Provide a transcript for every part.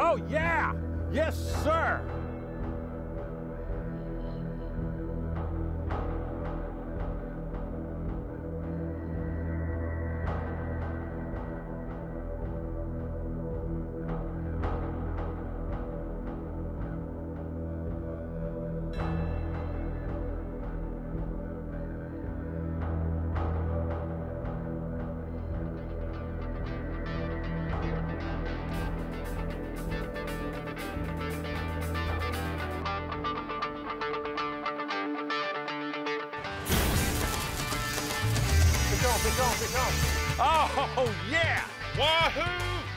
Oh, yeah! Yes, sir! Oh, yeah! Wahoo!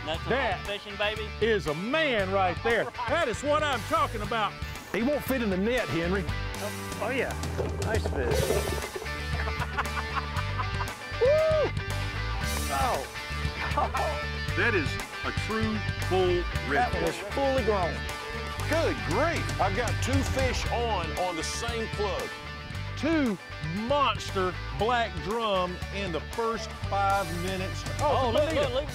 That's That fishing, baby. is a man right there. That is what I'm talking about. He won't fit in the net, Henry. Oh yeah, nice fish. Woo! Oh. That is a true full That one redfish. is fully grown. Good grief. I've got 2 fish on the same plug. 2 monster black drum in the first 5 minutes. Oh, look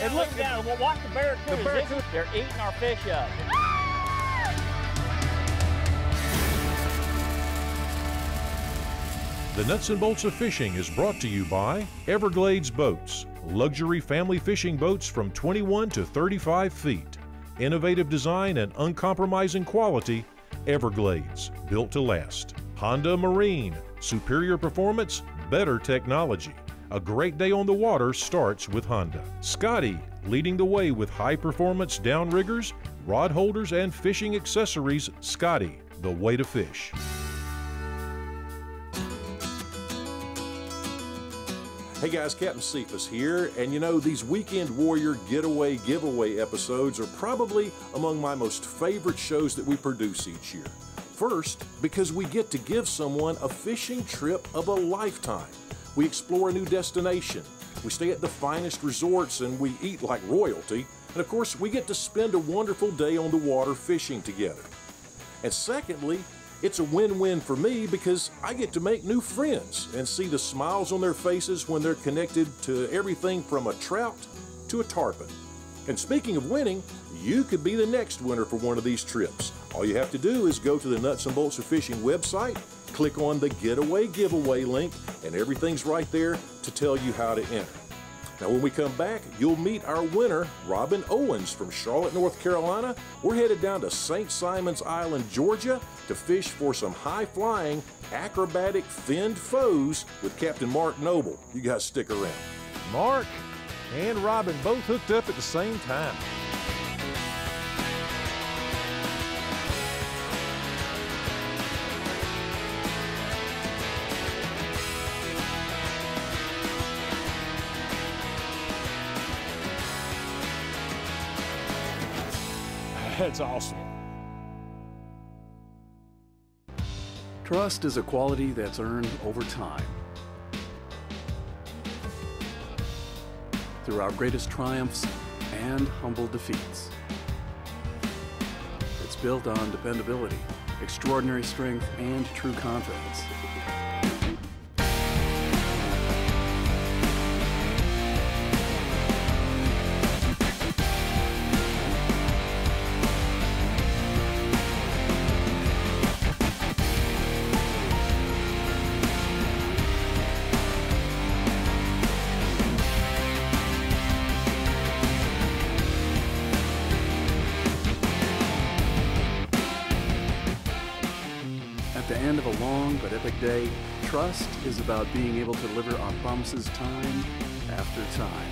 and down. Well, watch the barracuda. barracuda. They're eating our fish up. The Nuts and Bolts of Fishing is brought to you by Everglades Boats, luxury family fishing boats from 21 to 35 feet. Innovative design and uncompromising quality, Everglades, built to last. Honda Marine, superior performance, better technology. A great day on the water starts with Honda. Scotty, leading the way with high-performance downriggers, rod holders, and fishing accessories. Scotty, the way to fish. Hey guys, Captain Cephas here, and you know, these Weekend Warrior Getaway giveaway episodes are probably among my most favorite shows that we produce each year. First, because we get to give someone a fishing trip of a lifetime. We explore a new destination, we stay at the finest resorts, and we eat like royalty. And of course, we get to spend a wonderful day on the water fishing together. And secondly, it's a win-win for me because I get to make new friends and see the smiles on their faces when they're connected to everything from a trout to a tarpon. And speaking of winning, you could be the next winner for one of these trips. All you have to do is go to the Nuts and Bolts of Fishing website, click on the Getaway giveaway link, and everything's right there to tell you how to enter. Now when we come back, you'll meet our winner, Robin Owens from Charlotte, North Carolina. We're headed down to St. Simon's Island, Georgia to fish for some high-flying, acrobatic finned foes with Captain Mark Noble. You guys stick around. Mark and Robin both hooked up at the same time. That's awesome. Trust is a quality that's earned over time. Through our greatest triumphs and humble defeats. It's built on dependability, extraordinary strength, and true confidence. At the end of a long but epic day, trust is about being able to deliver on promises time after time.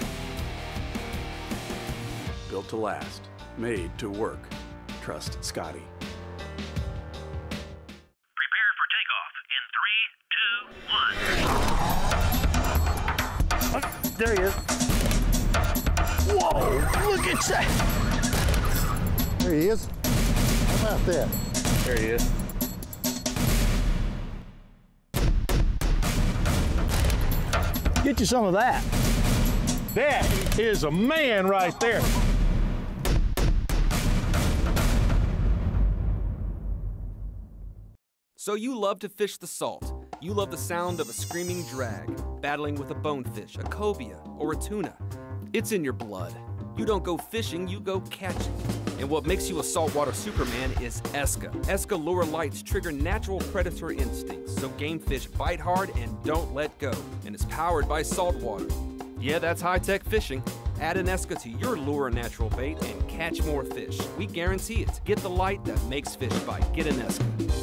Built to last, made to work. Trust Scotty. Prepare for takeoff in 3, 2, 1. Oh, there he is. Whoa, look at that. There he is. How about that? There he is. Get you some of that. That is a man right there. So you love to fish the salt. You love the sound of a screaming drag, battling with a bonefish, a cobia, or a tuna. It's in your blood. You don't go fishing, you go catching. And what makes you a saltwater Superman is ESCA. ESCA lure lights trigger natural predator instincts, so game fish bite hard and don't let go. And it's powered by saltwater. Yeah, that's high-tech fishing. Add an ESCA to your lure natural bait and catch more fish. We guarantee it. Get the light that makes fish bite. Get an ESCA.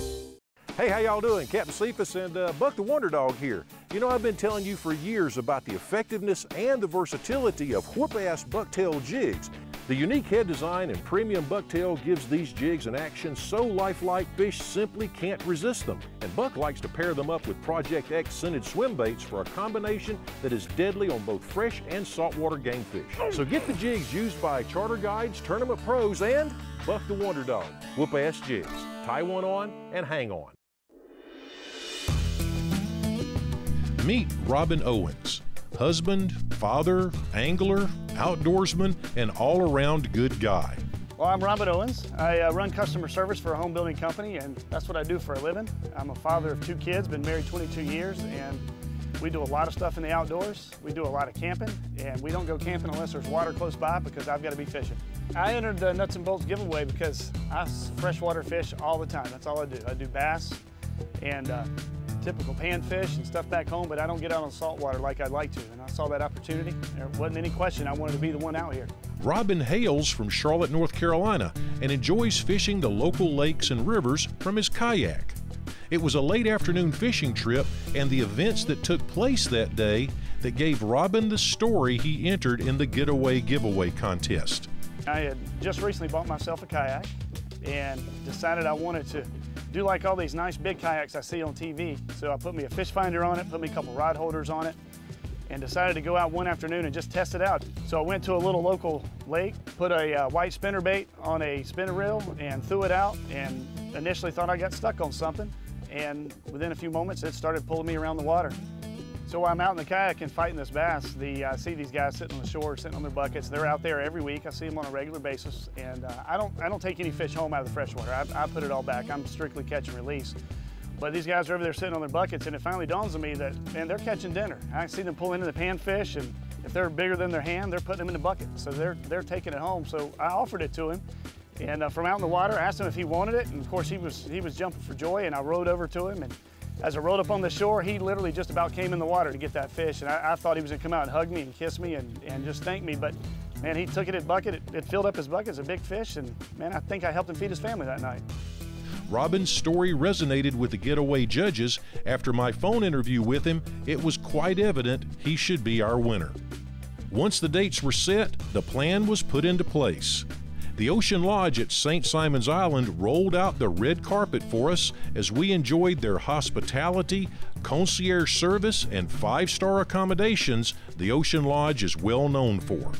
Hey, how y'all doing? Captain Cephas and Buck the Wonder Dog here. You know, I've been telling you for years about the effectiveness and the versatility of whoop-ass bucktail jigs. The unique head design and premium bucktail gives these jigs an action so lifelike fish simply can't resist them. And Buck likes to pair them up with Project X scented swim baits for a combination that is deadly on both fresh and saltwater game fish. So get the jigs used by charter guides, tournament pros, and Buck the Wonder Dog. Whoop-ass jigs. Tie one on and hang on. Meet Robin Owens. Husband, father, angler, outdoorsman, and all-around good guy. Well, I'm Robin Owens. I run customer service for a home building company, and that's what I do for a living. I'm a father of 2 kids, been married 22 years, and we do a lot of stuff in the outdoors. We do a lot of camping, and we don't go camping unless there's water close by because I've got to be fishing. I entered the Nuts and Bolts giveaway because I freshwater fish all the time. That's all I do. I do bass and typical panfish and stuff back home, but I don't get out on saltwater like I'd like to, and I saw that opportunity. There wasn't any question I wanted to be the one out here. Robin hails from Charlotte, North Carolina, and enjoys fishing the local lakes and rivers from his kayak. It was a late afternoon fishing trip and the events that took place that day that gave Robin the story he entered in the Getaway giveaway contest. I had just recently bought myself a kayak and decided I wanted to do like all these nice big kayaks I see on TV. So I put me a fish finder on it, put me a couple rod holders on it, and decided to go out one afternoon and just test it out. So I went to a little local lake, put a white spinner bait on a spinner reel and threw it out, and initially thought I got stuck on something. And within a few moments, it started pulling me around the water. So while I'm out in the kayak and fighting this bass, I see these guys sitting on the shore, sitting on their buckets. They're out there every week. I see them on a regular basis, and I don't take any fish home out of the freshwater. I put it all back. I'm strictly catch and release. But these guys are over there sitting on their buckets, and it finally dawns on me that, man, they're catching dinner. I see them pull into the panfish, and if they're bigger than their hand, they're putting them in the bucket. So they're taking it home. So I offered it to him, and from out in the water, I asked him if he wanted it, and of course he was jumping for joy, and I rowed over to him, and as I rode up on the shore, he literally just about came in the water to get that fish, and I thought he was gonna come out and hug me and kiss me and just thank me, but man, he took it in bucket, it filled up his bucket, it's a big fish, and man, I think I helped him feed his family that night. Robin's story resonated with the Getaway judges. After my phone interview with him, it was quite evident he should be our winner. Once the dates were set, the plan was put into place. The Ocean Lodge at St. Simon's Island rolled out the red carpet for us as we enjoyed their hospitality, concierge service, and 5-star accommodations the Ocean Lodge is well known for.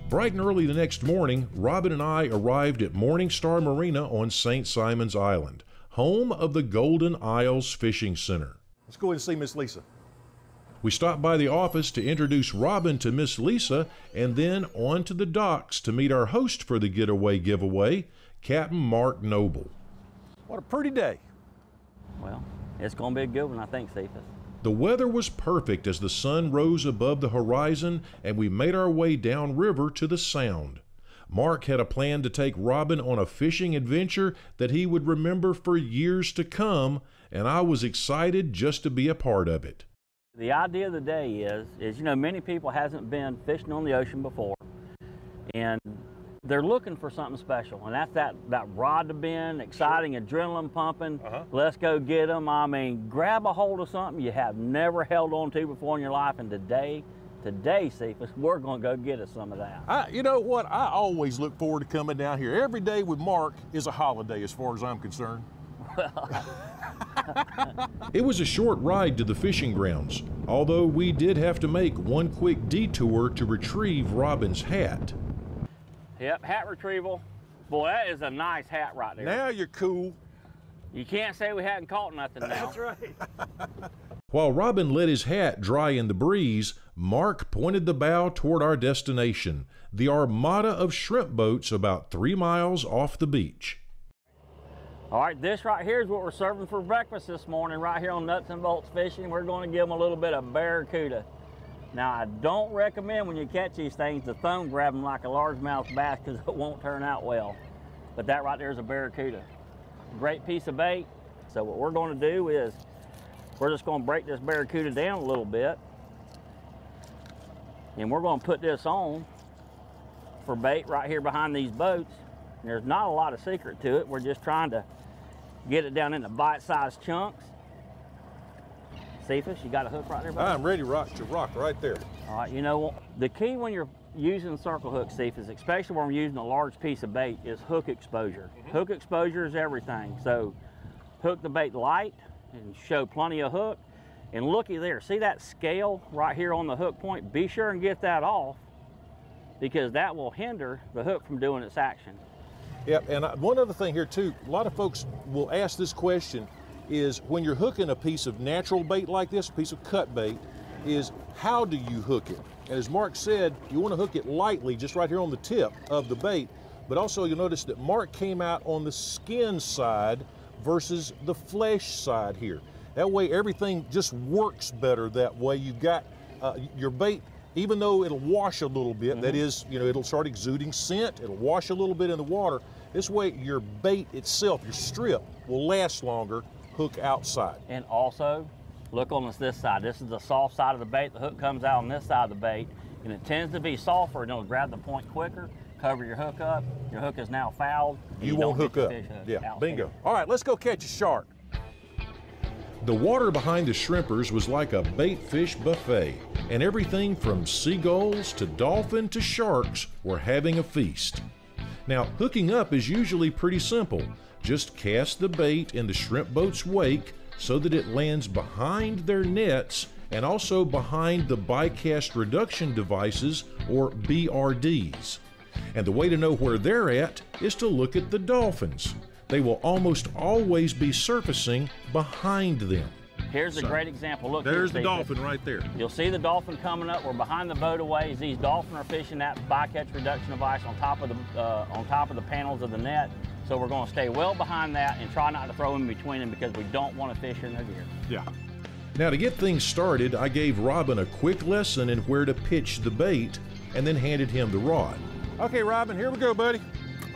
Bright and early the next morning, Robin and I arrived at Morningstar Marina on St. Simon's Island, home of the Golden Isles Fishing Center. Let's go ahead and see Miss Lisa. We stopped by the office to introduce Robin to Miss Lisa and then on to the docks to meet our host for the Getaway giveaway, Captain Mark Noble. What a pretty day. Well, it's going to be a good one, I think, Cephas. The weather was perfect as the sun rose above the horizon and we made our way downriver to the Sound. Mark had a plan to take Robin on a fishing adventure that he would remember for years to come, and I was excited just to be a part of it. The idea of the day is, you know, many people hasn't been fishing on the ocean before, and they're looking for something special, and that's that rod to bend, exciting, adrenaline pumping, let's go get them. I mean, grab a hold of something you have never held on to before in your life, and today, Cephas, we're going to go get us some of that. You know what? I always look forward to coming down here. Every day with Mark is a holiday as far as I'm concerned. It was a short ride to the fishing grounds, although we did have to make one quick detour to retrieve Robin's hat. Yep, hat retrieval. Boy, that is a nice hat right there. Now you're cool. You can't say we hadn't caught nothing now. That's right. While Robin let his hat dry in the breeze, Mark pointed the bow toward our destination, the armada of shrimp boats about 3 miles off the beach. All right, this right here is what we're serving for breakfast this morning right here on Nuts and Bolts Fishing. We're going to give them a little bit of barracuda. Now, I don't recommend when you catch these things to thumb grab them like a largemouth bass because it won't turn out well. But that right there is a barracuda. Great piece of bait. So what we're going to do is we're just going to break this barracuda down a little bit. And we're going to put this on for bait right here behind these boats. And there's not a lot of secret to it. We're just trying to get it down into bite-sized chunks. Cephas, you got a hook right there, buddy? I'm ready to rock right there. All right, you know, the key when you're using circle hook, Cephas, especially when we're using a large piece of bait, is hook exposure. Hook exposure is everything. So hook the bait light and show plenty of hook. And looky there, see that scale right here on the hook point? Be sure and get that off because that will hinder the hook from doing its action. Yep, and one other thing here too, a lot of folks will ask this question is when you're hooking a piece of natural bait like this, a piece of cut bait, is how do you hook it? And as Mark said, you want to hook it lightly, just right here on the tip of the bait, but also you'll notice that Mark came out on the skin side versus the flesh side here. That way everything just works better that way. You've got your bait, even though it'll wash a little bit, that is, you know, it'll start exuding scent, it'll wash a little bit in the water. This way your bait itself, your strip, will last longer, hook outside. And also, look on this side. This is the soft side of the bait. The hook comes out on this side of the bait, and it tends to be softer, and it'll grab the point quicker, cover your hook up. Your hook is now fouled. You won't hook up. Yeah, bingo. All right, let's go catch a shark. The water behind the shrimpers was like a bait fish buffet, and everything from seagulls to dolphin to sharks were having a feast. Now, hooking up is usually pretty simple. Just cast the bait in the shrimp boat's wake so that it lands behind their nets and also behind the bycast reduction devices, or BRDs. And the way to know where they're at is to look at the dolphins. They will almost always be surfacing behind them. Here's a great example. Look, there's the dolphin right there. You'll see the dolphin coming up. We're behind the boat a ways. These dolphin are fishing that bycatch reduction device on top of the panels of the net. So we're going to stay well behind that and try not to throw in between them because we don't want to fish in their gear. Yeah. Now to get things started, I gave Robin a quick lesson in where to pitch the bait and then handed him the rod. Okay, Robin, here we go, buddy.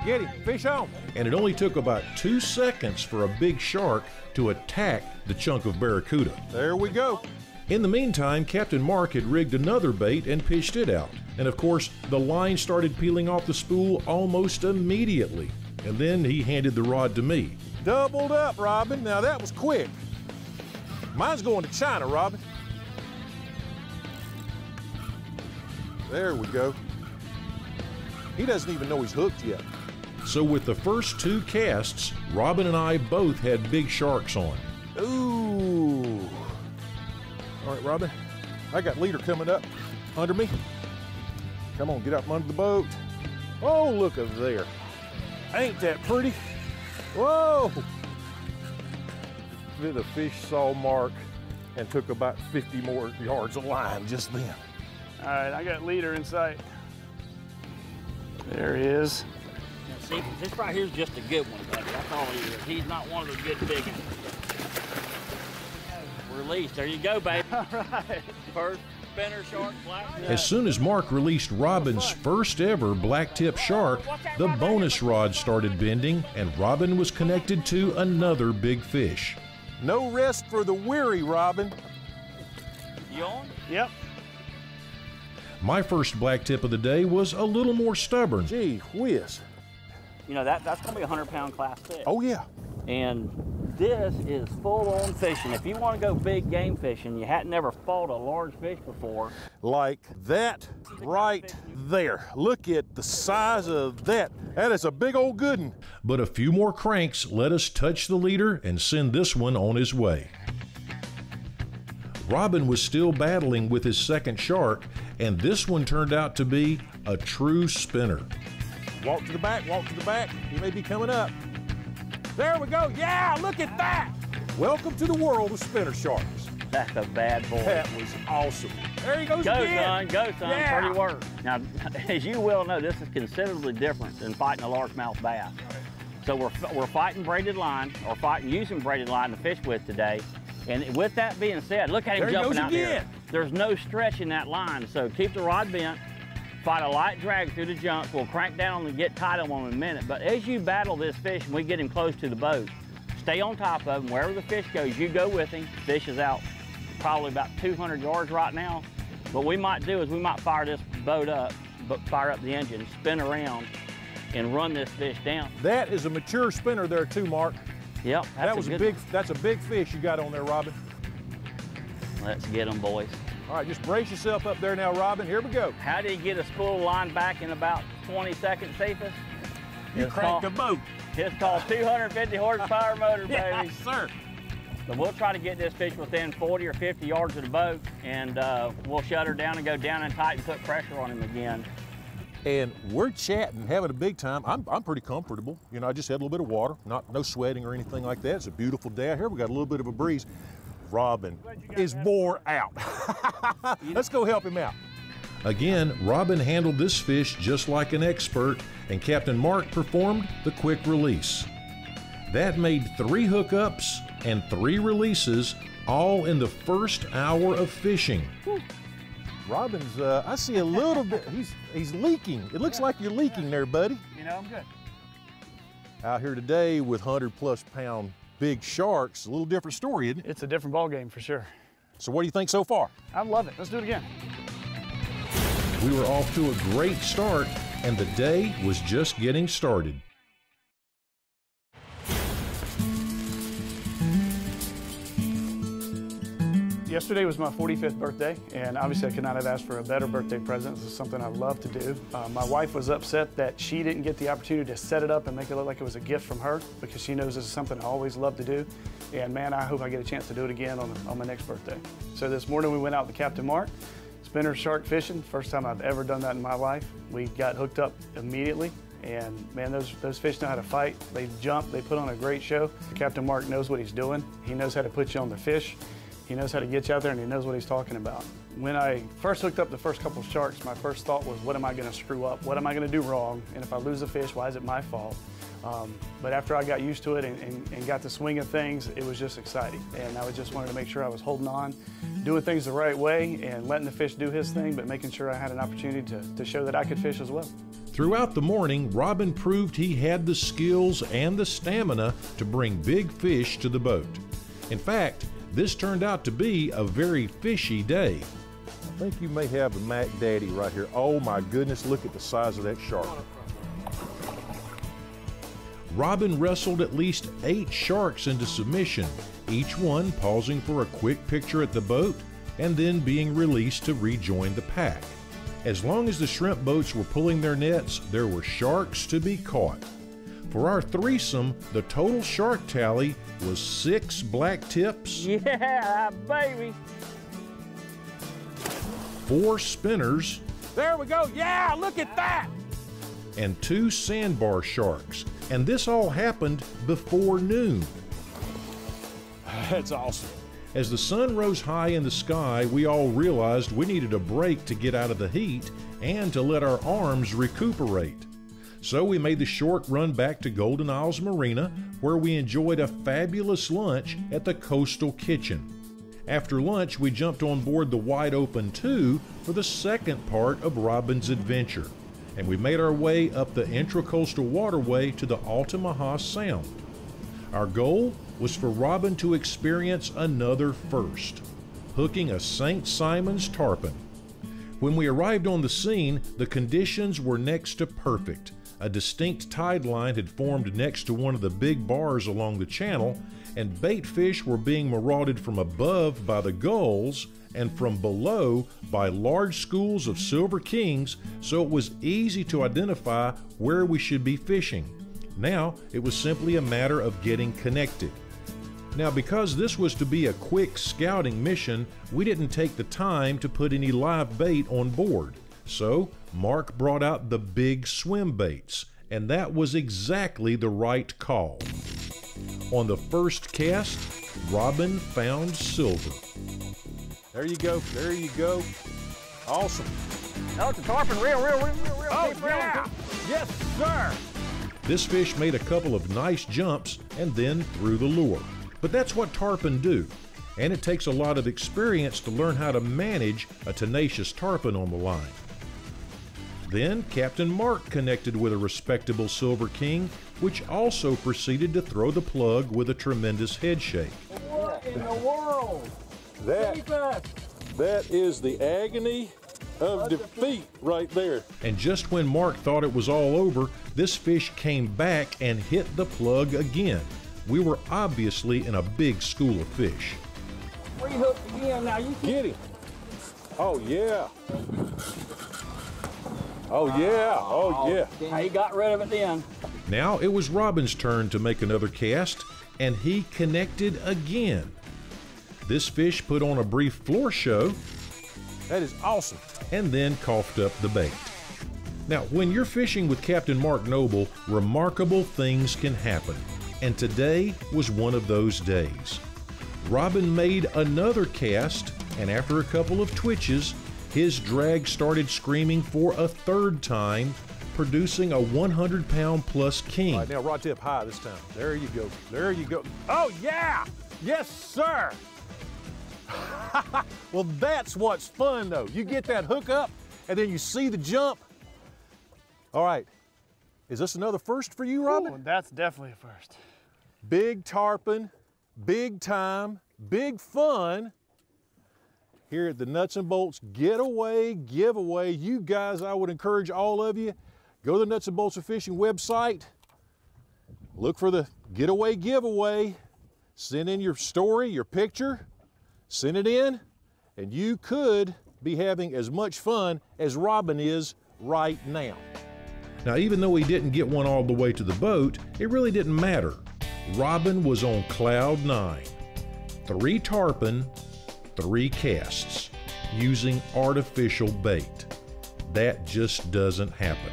Get him, fish on. And it only took about 2 seconds for a big shark to attack the chunk of barracuda. There we go. In the meantime, Captain Mark had rigged another bait and pitched it out. And of course, the line started peeling off the spool almost immediately. And then he handed the rod to me. Doubled up, Robin. Now that was quick. Mine's going to China, Robin. There we go. He doesn't even know he's hooked yet. So with the first 2 casts, Robin and I both had big sharks on. Ooh. All right, Robin, I got leader coming up under me. Come on, get up under the boat. Oh, look at there. Ain't that pretty? Whoa. The fish saw Mark and took about 50 more yards of line just then. All right, I got leader in sight. There he is. Now, see, this right here is just a good one, buddy. That's all he is. He's not one of the good big ones. Release. There you go, baby. All right. First spinner shark, black. As soon as Mark released Robin's first ever blacktip shark, the bonus rod started bending and Robin was connected to another big fish. No rest for the weary, Robin. You on? Yep. My first blacktip of the day was a little more stubborn. Gee whiz. You know, that's going to be a 100-pound class fish. Oh, yeah. And this is full-on fishing. If you want to go big game fishing, you hadn't never fought a large fish before. Like that right there. Look at the size of that. That is a big old good one. But a few more cranks let us touch the leader and send this one on his way. Robin was still battling with his second shark, and this one turned out to be a true spinner. Walk to the back, walk to the back. He may be coming up. There we go. Yeah, look at that. Welcome to the world of spinner sharks. That's a bad boy. That was awesome. There he goes Go, again. son. Go, son. Yeah. Pretty work. Now, as you well know, this is considerably different than fighting a largemouth bass. So we're fighting braided line, or fighting using braided line to fish with today. And with that being said, look at him jumping out there. There's no stretch in that line, so keep the rod bent, fight a light drag through the jump. We'll crank down and get tight on him in a minute. But as you battle this fish and we get him close to the boat, stay on top of him. Wherever the fish goes, you go with him. Fish is out probably about 200 yards right now. What we might do is we might fire this boat up, fire up the engine, spin around, and run this fish down. That is a mature spinner there too, Mark. Yep, that's a big fish you got on there, Robin. Let's get them, boys. All right, just brace yourself up there now, Robin. Here we go. How do you get a spool line back in about 20 seconds, Cephas? You cranked the boat. It's called 250 horsepower motor, baby. Yes, sir. But we'll try to get this fish within 40 or 50 yards of the boat, and we'll shut her down and go down and tight and put pressure on him again. And we're chatting, having a big time. I'm pretty comfortable. You know, I just had a little bit of water, no sweating or anything like that. It's a beautiful day out here. We got a little bit of a breeze. Robin is wore out. Let's go help him out. Again, Robin handled this fish just like an expert, and Captain Mark performed the quick release. That made 3 hookups and 3 releases, all in the first hour of fishing. Robin's, I see a little bit, he's leaking. It looks like you're leaking there, buddy. You know, I'm good. Out here today with 100+ pound big sharks, a little different story, isn't it? It's a different ball game for sure. So what do you think so far? I love it. Let's do it again. We were off to a great start, and the day was just getting started. Yesterday was my 45th birthday, and obviously I could not have asked for a better birthday present. This is something I love to do. My wife was upset that she didn't get the opportunity to set it up and make it look like it was a gift from her, because she knows this is something I always love to do. And man, I hope I get a chance to do it again on my next birthday. So this morning we went out to Captain Mark, spinner shark fishing. First time I've ever done that in my life. We got hooked up immediately. And man, those fish know how to fight. They jump, they put on a great show. Captain Mark knows what he's doing. He knows how to put you on the fish. He knows how to get you out there, and he knows what he's talking about. When I first hooked up the first couple of sharks, my first thought was, what am I gonna screw up? What am I gonna do wrong? And if I lose a fish, why is it my fault? But after I got used to it and got the swing of things, it was just exciting. And I just wanted to make sure I was holding on, doing things the right way, and letting the fish do his thing, but making sure I had an opportunity to show that I could fish as well. Throughout the morning, Robin proved he had the skills and the stamina to bring big fish to the boat. In fact, this turned out to be a very fishy day. I think you may have a Mac Daddy right here. Oh my goodness, look at the size of that shark. Robin wrestled at least 8 sharks into submission, each one pausing for a quick picture at the boat and then being released to rejoin the pack. As long as the shrimp boats were pulling their nets, there were sharks to be caught. For our threesome, the total shark tally was 6 black tips, Yeah, baby. 4 spinners, There we go, yeah, look at that! and 2 sandbar sharks. And this all happened before noon. That's awesome. As the sun rose high in the sky, we all realized we needed a break to get out of the heat and to let our arms recuperate. So we made the short run back to Golden Isles Marina, where we enjoyed a fabulous lunch at the Coastal Kitchen. After lunch, we jumped on board the Wide Open 2 for the second part of Robin's adventure, and we made our way up the Intracoastal Waterway to the Altamaha Sound. Our goal was for Robin to experience another first, hooking a St. Simon's tarpon. When we arrived on the scene, the conditions were next to perfect. A distinct tide line had formed next to one of the big bars along the channel, and bait fish were being marauded from above by the gulls and from below by large schools of silver kings, so it was easy to identify where we should be fishing. Now it was simply a matter of getting connected. Now, because this was to be a quick scouting mission, we didn't take the time to put any live bait on board. So Mark brought out the big swim baits, and that was exactly the right call. On the first cast, Robin found silver. There you go, there you go. Awesome. Oh, it's a tarpon, real. Oh, yeah. Yes, sir. This fish made a couple of nice jumps and then threw the lure. But that's what tarpon do. and it takes a lot of experience to learn how to manage a tenacious tarpon on the line. Then Captain Mark connected with a respectable Silver King, which also proceeded to throw the plug with a tremendous head shake. What in the world? That is the agony of defeat right there. And just when Mark thought it was all over, this fish came back and hit the plug again. We were obviously in a big school of fish. Rehooked again. Now you Get him. Oh, yeah. Oh, yeah. Oh, yeah. He got rid of it then. Now it was Robin's turn to make another cast, and he connected again. This fish put on a brief floor show. That is awesome. And then coughed up the bait. Now, when you're fishing with Captain Mark Noble, remarkable things can happen. And today was one of those days. Robin made another cast, and after a couple of twitches, his drag started screaming for a third time, producing a 100-pound plus king. All right, now rod tip high this time. There you go. There you go. Oh, yeah. Yes, sir. Well, that's what's fun, though. You get that hook up, and then you see the jump. All right. Is this another first for you, Robin? Ooh, that's definitely a first. Big tarpon, big time, big fun here at the Nuts and Bolts Getaway Giveaway. You guys, I would encourage all of you, go to the Nuts and Bolts of Fishing website, look for the Getaway Giveaway, send in your story, your picture, send it in, and you could be having as much fun as Robin is right now. Now, even though he didn't get one all the way to the boat, it really didn't matter. Robin was on cloud 9. 3 tarpon, 3 casts, using artificial bait. That just doesn't happen.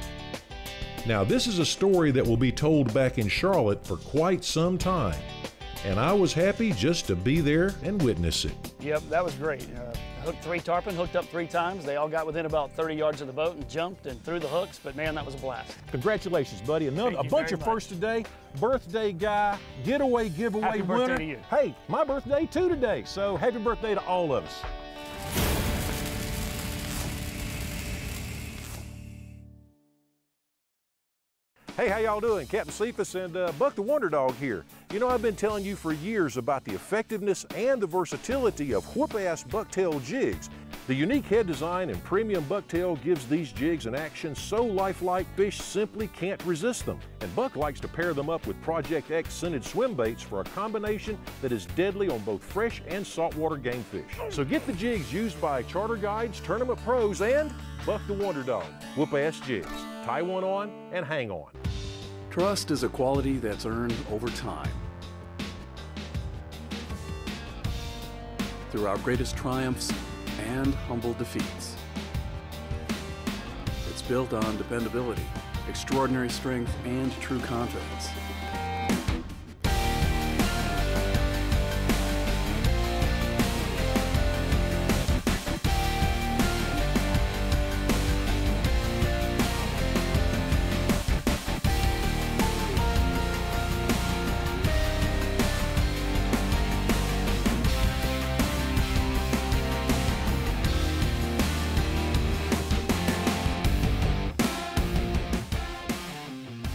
Now, this is a story that will be told back in Charlotte for quite some time, and I was happy just to be there and witness it. Yep, that was great. Hooked 3 tarpon, hooked up 3 times. They all got within about 30 yards of the boat and jumped and threw the hooks, but man, that was a blast. Congratulations, buddy. A bunch of firsts today. Birthday guy, getaway giveaway Happy winner. birthday to you. Hey, my birthday too today, so happy birthday to all of us. Hey, how y'all doing? Captain Cephas and Buck the Wonder Dog here. You know, I've been telling you for years about the effectiveness and the versatility of whoop-ass bucktail jigs. The unique head design and premium bucktail gives these jigs an action so lifelike fish simply can't resist them. And Buck likes to pair them up with Project X scented swim baits for a combination that is deadly on both fresh and saltwater game fish. So get the jigs used by charter guides, tournament pros, and Buck the Wonder Dog. Whoop-ass jigs. Tie one on and hang on. Trust is a quality that's earned over time. Through our greatest triumphs and humble defeats. It's built on dependability, extraordinary strength, and true confidence.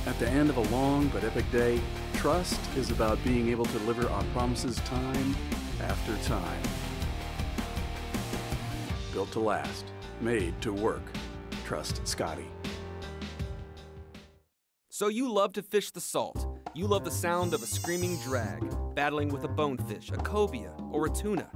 At the end of a long but epic day, trust is about being able to deliver on promises time after time. Built to last, made to work. Trust Scotty. So you love to fish the salt. You love the sound of a screaming drag, battling with a bonefish, a cobia, or a tuna.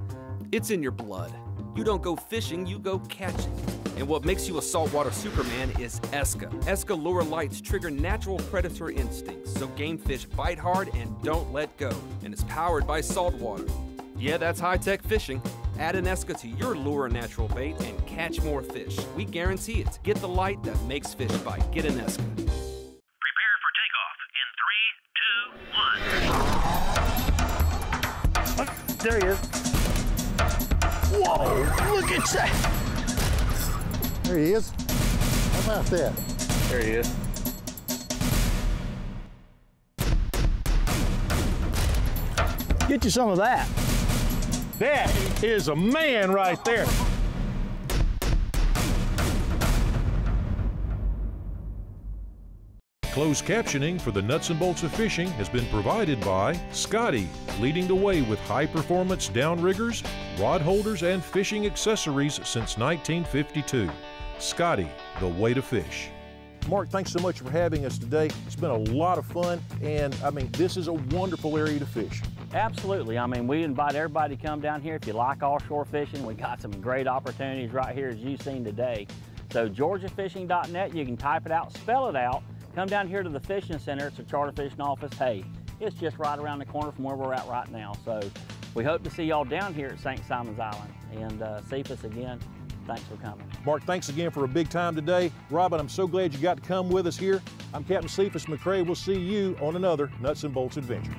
It's in your blood. You don't go fishing, you go catching. And what makes you a saltwater Superman is ESCA. ESCA lure lights trigger natural predator instincts, so game fish bite hard and don't let go. And it's powered by saltwater. Yeah, that's high-tech fishing. Add an ESCA to your lure natural bait and catch more fish. We guarantee it. Get the light that makes fish bite. Get an ESCA. Prepare for takeoff in 3, 2, 1. Oh, there he is. Whoa, look at that. There he is. How about that? There he is. Get you some of that. That is a man right there. Closed captioning for the nuts and bolts of fishing has been provided by Scotty, leading the way with high-performance downriggers, rod holders, and fishing accessories since 1952. Scotty, the way to fish. Mark, thanks so much for having us today. It's been a lot of fun, and I mean, this is a wonderful area to fish. Absolutely. I mean, we invite everybody to come down here. If you like offshore fishing, we got some great opportunities right here as you've seen today. So georgiafishing.net, you can type it out, spell it out. Come down here to the fishing center. It's a charter fishing office. Hey, it's just right around the corner from where we're at right now. So we hope to see y'all down here at St. Simon's Island. And Cephas, again, thanks for coming. Mark, thanks again for a big time today. Robin, I'm so glad you got to come with us here. I'm Captain Cephas McCrae. We'll see you on another Nuts and Bolts adventure.